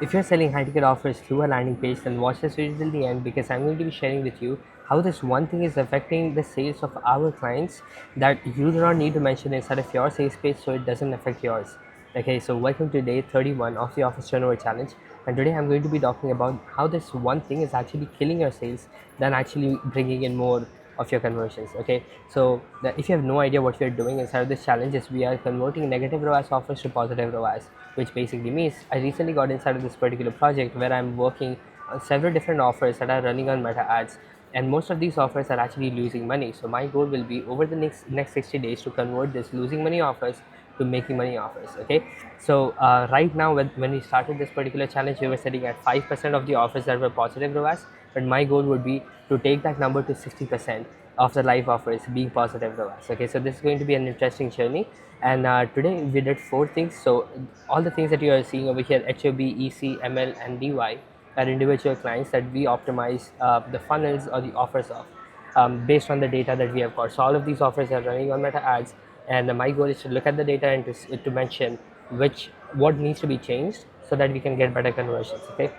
If you're selling high ticket offers through a landing page, then watch this video till the end because I'm going to be sharing with you how this one thing is affecting the sales of our clients that you do not need to mention inside of your sales page so it doesn't affect yours. Okay, so welcome to day 31 of the Office Turnover Challenge, and today I'm going to be talking about how this one thing is actually killing your sales than actually bringing in more of your conversions. Okay, so if you have no idea what you're doing inside of this challenge, is we are converting negative ROAS offers to positive ROAS, which basically means I recently got inside of this particular project where I'm working on several different offers that are running on Meta ads, and most of these offers are actually losing money. So my goal will be over the next 60 days to convert this losing money offers to making money offers. Okay, so right now when we started this particular challenge, we were sitting at 5% of the offers that were positive ROAS, but my goal would be to take that number to 60% of the live offers being positive ROAS. Okay, so this is going to be an interesting journey, and today we did 4 things. So all the things that you are seeing over here, HOB, EC, ML, and DY, are individual clients that we optimize the funnels or the offers of based on the data that we have got. So all of these offers are running on Meta ads, and my goal is to look at the data and to mention what needs to be changed so that we can get better conversions. Okay,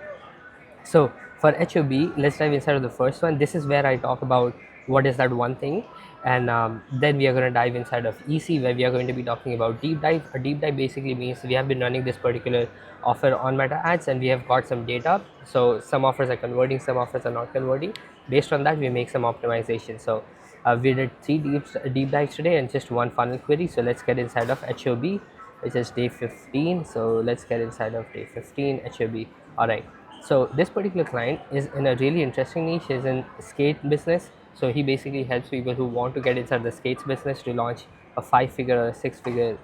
so for HOB, let's dive inside of the first one. This is where I talk about what is that one thing, and then we are going to dive inside of EC, where we are going to be talking about deep dive. A deep dive basically means we have been running this particular offer on Meta ads and we have got some data. So some offers are converting, some offers are not converting. Based on that, we make some optimization. So we did 3 deep dives today and just one funnel query. So let's get inside of HOB, which is day 15. So let's get inside of day 15 HOB. All right, so this particular client is in a really interesting niche. Is in skate business. So he basically helps people who want to get inside the skates business to launch a 5-figure or a 6-figure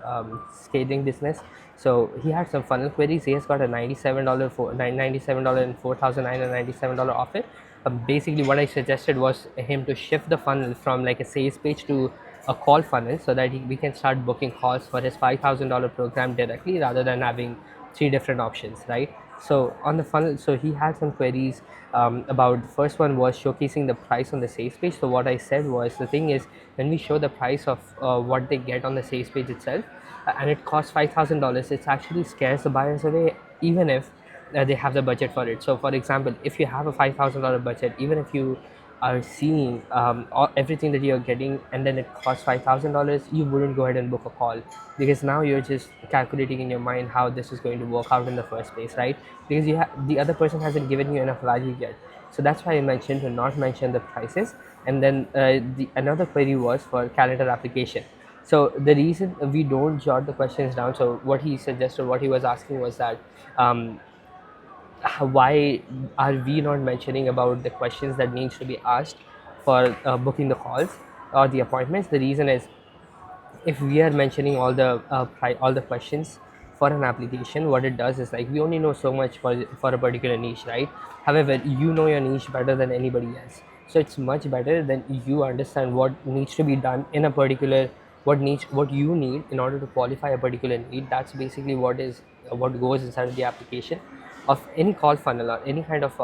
skating business. So he had some funnel queries. He has got a $97 for $97 and $4,997 offer. Basically, what I suggested was him to shift the funnel from like a sales page to a call funnel so that we can start booking calls for his $5,000 program directly rather than having 3 different options, right? So on the funnel, so he had some queries about, the first one was showcasing the price on the sales page. So what I said was, the thing is, when we show the price of what they get on the sales page itself, and it costs $5,000, it actually scares the buyers away, even if they have the budget for it. So for example, if you have a $5,000 budget, even if you are seeing everything that you're getting and then it costs $5,000, you wouldn't go ahead and book a call, because now you're just calculating in your mind how this is going to work out in the first place, right? Because the other person hasn't given you enough value yet. So that's why I mentioned to not mention the prices. And then another query was for calendar application. So the reason we don't jot the questions down, so what he suggested, what he was asking was that why are we not mentioning about the questions that needs to be asked for booking the calls or the appointments? The reason is, if we are mentioning all the questions for an application, what it does is, like, we only know so much for a particular niche, right? However, you know your niche better than anybody else, so it's much better than you understand what needs to be done in a particular, what you need in order to qualify a particular need. That's basically what goes inside of the application of any call funnel or any kind of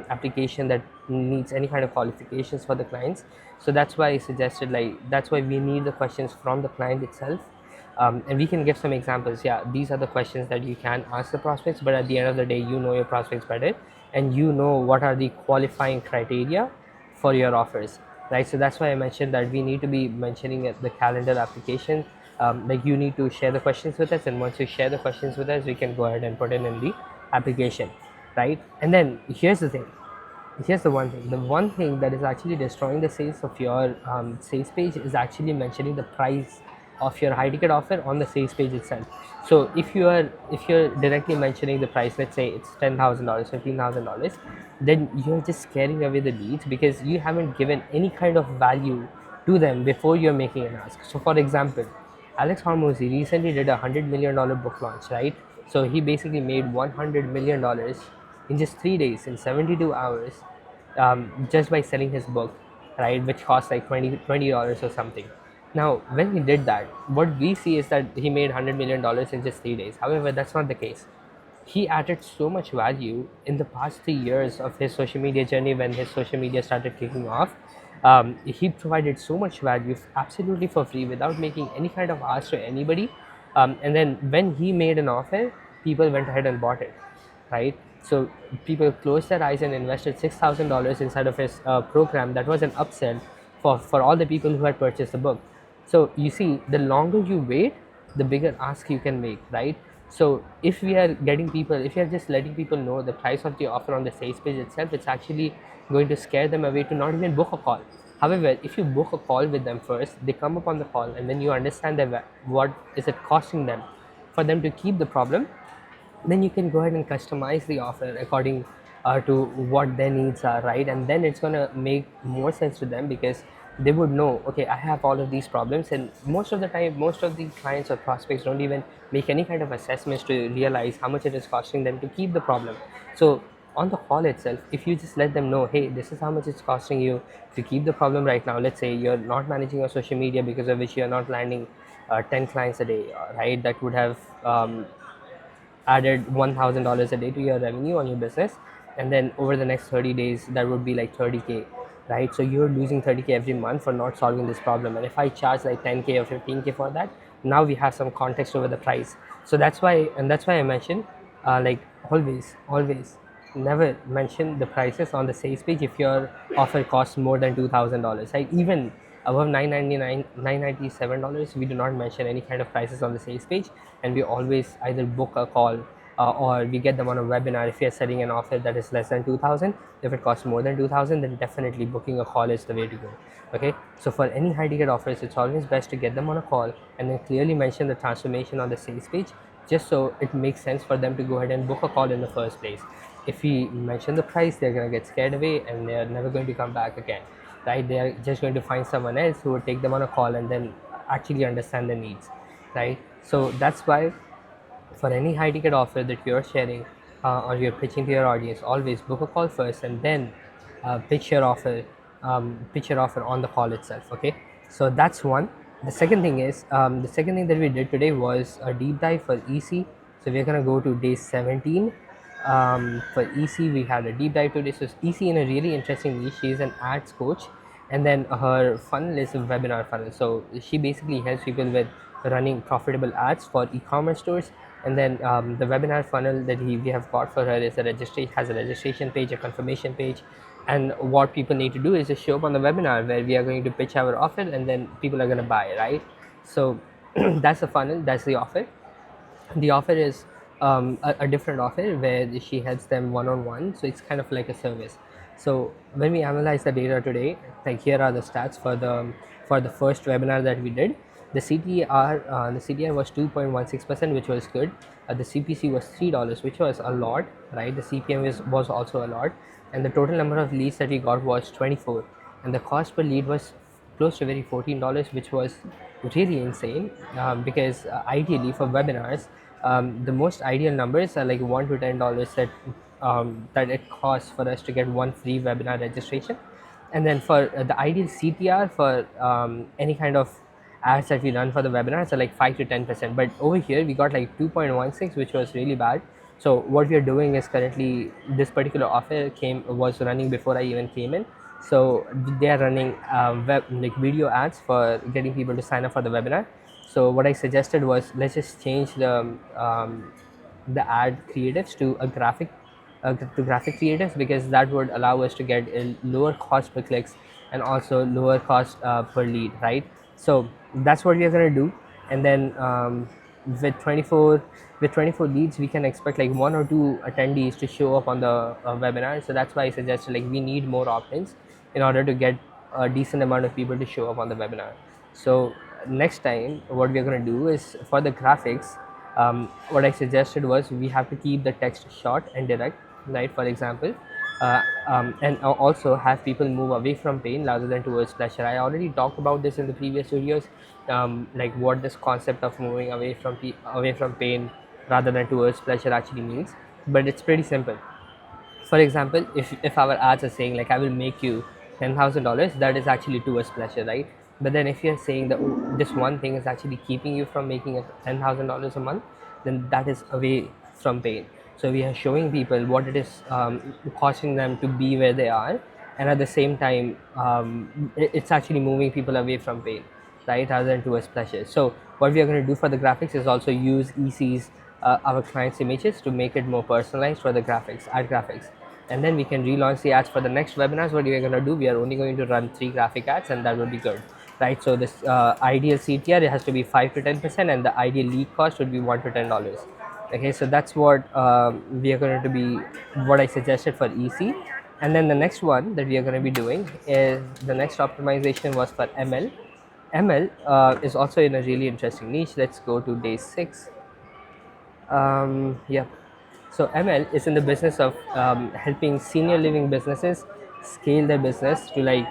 application that needs any kind of qualifications for the clients. So that's why I suggested, like, that's why we need the questions from the client itself. And we can give some examples. Yeah, these are the questions that you can ask the prospects, but at the end of the day, you know your prospects better and you know what are the qualifying criteria for your offers, right? So that's why I mentioned that we need to be mentioning the calendar application. Like, you need to share the questions with us, and once you share the questions with us, we can go ahead and put it in the application, right? And then here's the thing, here's the one thing that is actually destroying the sales of your sales page is actually mentioning the price of your high ticket offer on the sales page itself. So if you're directly mentioning the price, let's say it's $10,000, $15,000, then you're just scaring away the leads because you haven't given any kind of value to them before you're making an ask. So for example, Alex Hormozy recently did $100 million book launch, right? So he basically made $100 million in just 3 days, in 72 hours, just by selling his book, right? Which cost like $20 or something. Now, when he did that, what we see is that he made $100 million in just 3 days. However, that's not the case. He added so much value in the past 3 years of his social media journey. When his social media started kicking off, he provided so much value absolutely for free without making any kind of ask to anybody. And then when he made an offer, people went ahead and bought it, right? So people closed their eyes and invested $6,000 inside of his program that was an upsell for all the people who had purchased the book. So you see, the longer you wait, the bigger ask you can make, right? So if we are getting people, if we are just letting people know the price of the offer on the sales page itself, it's actually going to scare them away to not even book a call. However, if you book a call with them first, they come up on the call, and then you understand what is it costing them for them to keep the problem, then you can go ahead and customize the offer according to what their needs are, right? And then it's going to make more sense to them, because they would know, okay, I have all of these problems. And most of the time, most of the clients or prospects don't even make any kind of assessments to realize how much it is costing them to keep the problem. So on the call itself, if you just let them know, hey, this is how much it's costing you to keep the problem right now. Let's say you're not managing your social media, because of which you're not landing 10 clients a day, right? That would have added $1,000 a day to your revenue on your business, and then over the next 30 days that would be like 30K, right? So you're losing 30K every month for not solving this problem. And if I charge like 10K or 15K for that, now we have some context over the price. So that's why I mentioned, like, always never mention the prices on the sales page if your offer costs more than $2,000, right? Even above $997, we do not mention any kind of prices on the sales page, and we always either book a call or we get them on a webinar if we are setting an offer that is less than 2,000. If it costs more than 2,000, then definitely booking a call is the way to go. Okay, so for any high ticket offers, it's always best to get them on a call and then clearly mention the transformation on the sales page, just so it makes sense for them to go ahead and book a call in the first place. If we mention the price, they're going to get scared away and they're never going to come back again, right? They are just going to find someone else who will take them on a call and then actually understand their needs, right? So that's why for any high ticket offer that you're sharing or you're pitching to your audience, always book a call first and then pitch your offer on the call itself. Okay, so that's one. The second thing that we did today was a deep dive for EC. So we're gonna go to day 17. For EC, we had a deep dive today. So EC in a really interesting niche. She is an ads coach, and then her funnel is a webinar funnel. So she basically helps people with running profitable ads for e-commerce stores. And then the webinar funnel that we have got for her is has a registration page, a confirmation page, and what people need to do is just show up on the webinar where we are going to pitch our offer, and then people are going to buy, right? So that's the funnel, that's the offer. The offer is a different offer where she helps them one-on-one, so it's kind of like a service. So when we analyze the data today, like, here are the stats for the first webinar that we did. The CTR was 2.16%, which was good. The CPC was $3, which was a lot, right? The CPM was also a lot, and the total number of leads that we got was 24, and the cost per lead was close to very $14, which was really insane. Because ideally for webinars, the most ideal numbers are like $1 to $10 that it costs for us to get one free webinar registration. And then for the ideal CTR for any kind of ads that we run for the webinars are like 5 to 10%, but over here we got like 2.16, which was really bad. So what we are doing is, currently this particular offer was running before I even came in. So they are running video ads for getting people to sign up for the webinar. So what I suggested was, let's just change the ad creatives to a graphic creatives, because that would allow us to get a lower cost per clicks and also lower cost per lead, right? So that's what we are going to do. And then with 24 leads, we can expect like 1 or 2 attendees to show up on the webinar. So that's why I suggested, like, we need more opt-ins in order to get a decent amount of people to show up on the webinar. So next time what we are going to do is, for the graphics, what I suggested was, we have to keep the text short and direct, right? For example, and also have people move away from pain rather than towards pleasure. I already talked about this in the previous videos, like what this concept of moving away from pain rather than towards pleasure actually means. But it's pretty simple. For example, if our ads are saying like, I will make you $10,000, that is actually towards pleasure, right? But then if you're saying that, oh, this one thing is actually keeping you from making $10,000 a month, then that is away from pain. So we are showing people what it is costing them to be where they are, and at the same time, it's actually moving people away from pain, right, rather than towards pleasure. So what we are going to do for the graphics is also use EC's our clients' images to make it more personalized for the graphics, ad graphics. And then we can relaunch the ads for the next webinars. What we are going to do, we are only going to run 3 graphic ads, and that would be good, right? So this ideal CTR, it has to be 5 to 10%, and the ideal lead cost would be $1 to $10. Okay, so that's what we are going to be, what I suggested for EC. And then the next one that we are going to be doing is, the next optimization was for ML. ML is also in a really interesting niche. Let's go to day 6. Yeah. So ML is in the business of helping senior living businesses scale their business to like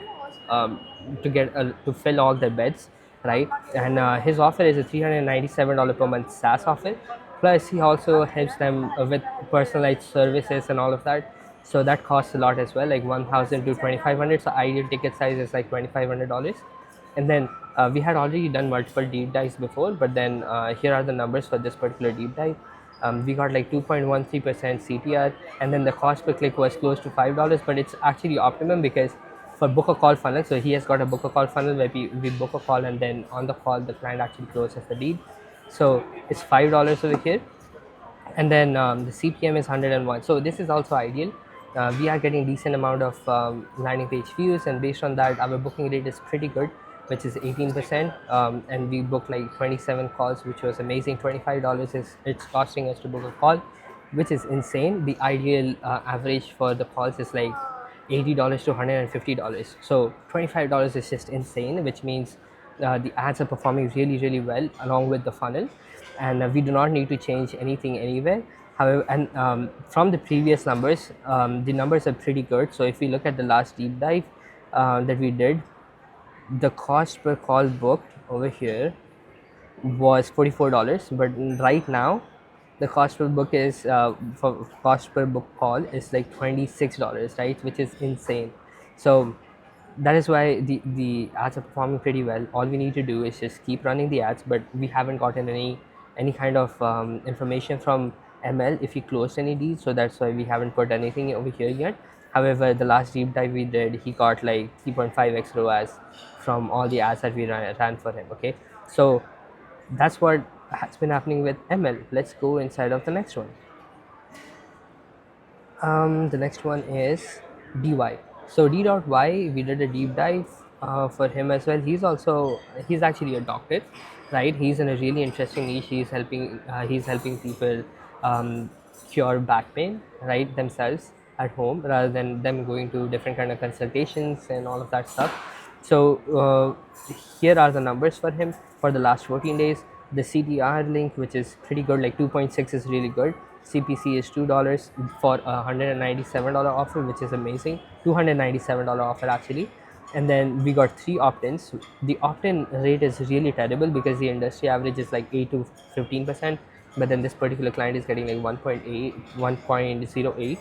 um, to get to fill all their beds, right? And his offer is a $397 per month SaaS offer. Plus, he also helps them with personalized services and all of that. So that costs a lot as well, like 1,000 to 2,500. So ideal ticket size is like $2,500. And then we had already done multiple deep dives before, but then here are the numbers for this particular deep dive. We got like 2.13% CTR, and then the cost per click was close to $5, but it's actually optimum because for book a call funnel, so he has got a book a call funnel where we book a call, and then on the call the client actually closes the deal. So it's $5 over here. And then the CPM is 101. So this is also ideal. We are getting decent amount of landing page views, and based on that our booking rate is pretty good, which is 18%. And we booked like 27 calls, which was amazing. $25 is it's costing us to book a call, which is insane. The ideal average for the calls is like $80 to $150. So $25 is just insane, which means the ads are performing really well along with the funnel, and we do not need to change anything anywhere. However, and from the previous numbers, the numbers are pretty good. So if we look at the last deep dive that we did, the cost per call booked over here was $44, but right now the cost per book is for cost per book call is like $26, right, which is insane. So that is why the ads are performing pretty well. All we need to do is just keep running the ads, but we haven't gotten any kind of information from ML if he closed any deals, so that's why we haven't put anything over here yet. However, the last deep dive we did, he got like 3.5x ROAS from all the ads that we ran for him. Okay, so that's what has been happening with ML. Let's go inside of the next one. The next one is DY. So D.Y, we did a deep dive for him as well. He's actually a doctor, right? He's in a really interesting niche. He's helping people cure back pain, right, themselves at home rather than them going to different kind of consultations and all of that stuff. So here are the numbers for him for the last 14 days. The CTR link, which is pretty good, like 2.6 is really good. CPC is $2 for a $197 offer, which is amazing. $297 offer actually. And then we got 3 opt-ins. The opt-in rate is really terrible because the industry average is like 8 to 15%, but then this particular client is getting like 1.08.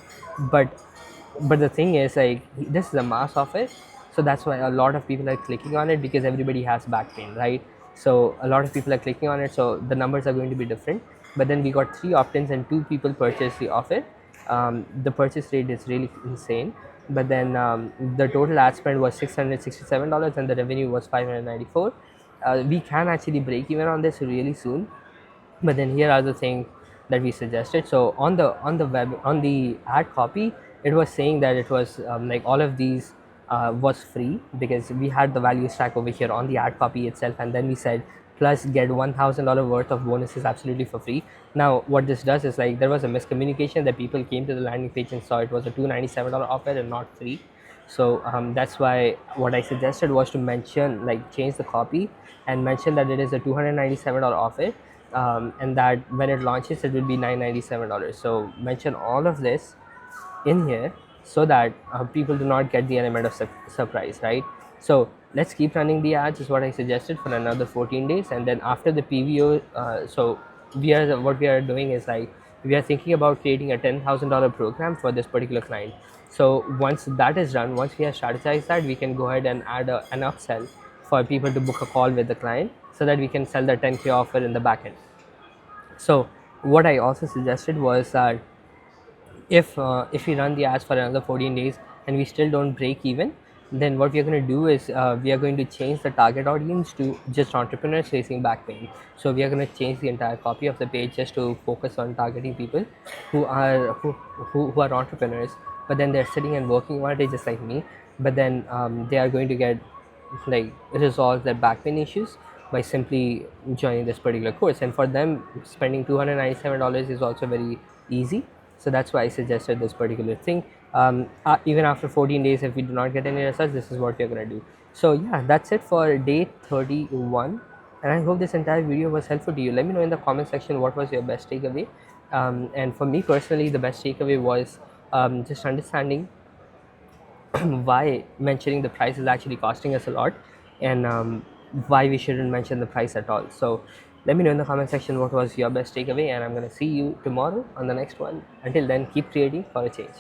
But the thing is, like, this is a mass offer, so that's why a lot of people are clicking on it, because everybody has back pain, right? So a lot of people are clicking on it, so the numbers are going to be different. But then we got 3 opt-ins and 2 people purchased the offer. The purchase rate is really insane. But then the total ad spend was $667 and the revenue was $594. We can actually break even on this really soon. But then here are the things that we suggested. So on the web, on the ad copy, it was saying that it was like all of these was free, because we had the value stack over here on the ad copy itself, and then we said plus get $1,000 worth of bonuses absolutely for free. Now what this does is, like, there was a miscommunication that people came to the landing page and saw it was a $297 offer and not free. So that's why what I suggested was to mention, like, change the copy and mention that it is a $297 offer, and that when it launches it will be $997. So mention all of this in here so that people do not get the element of surprise, right? So let's keep running the ads is what I suggested for another 14 days, and then after the PVO, so what we are doing is, like, we are thinking about creating a $10,000 program for this particular client. So once that is done, once we have strategized that, we can go ahead and add an upsell for people to book a call with the client, so that we can sell the 10K offer in the back end. So what I also suggested was that if we run the ads for another 14 days and we still don't break even, then what we are going to do is we are going to change the target audience to just entrepreneurs facing back pain. So we are going to change the entire copy of the page just to focus on targeting people who are entrepreneurs, but then they're sitting and working all day just like me, but then they are going to get like resolve their back pain issues by simply joining this particular course. And for them, spending $297 is also very easy. So that's why I suggested this particular thing. Even after 14 days, if we do not get any results, this is what we're going to do. So yeah, that's it for day 31. And I hope this entire video was helpful to you. Let me know in the comment section what was your best takeaway. And for me personally, the best takeaway was just understanding why mentioning the price is actually costing us a lot, and why we shouldn't mention the price at all. So let me know in the comment section what was your best takeaway, and I'm going to see you tomorrow on the next one. Until then, keep creating for a change.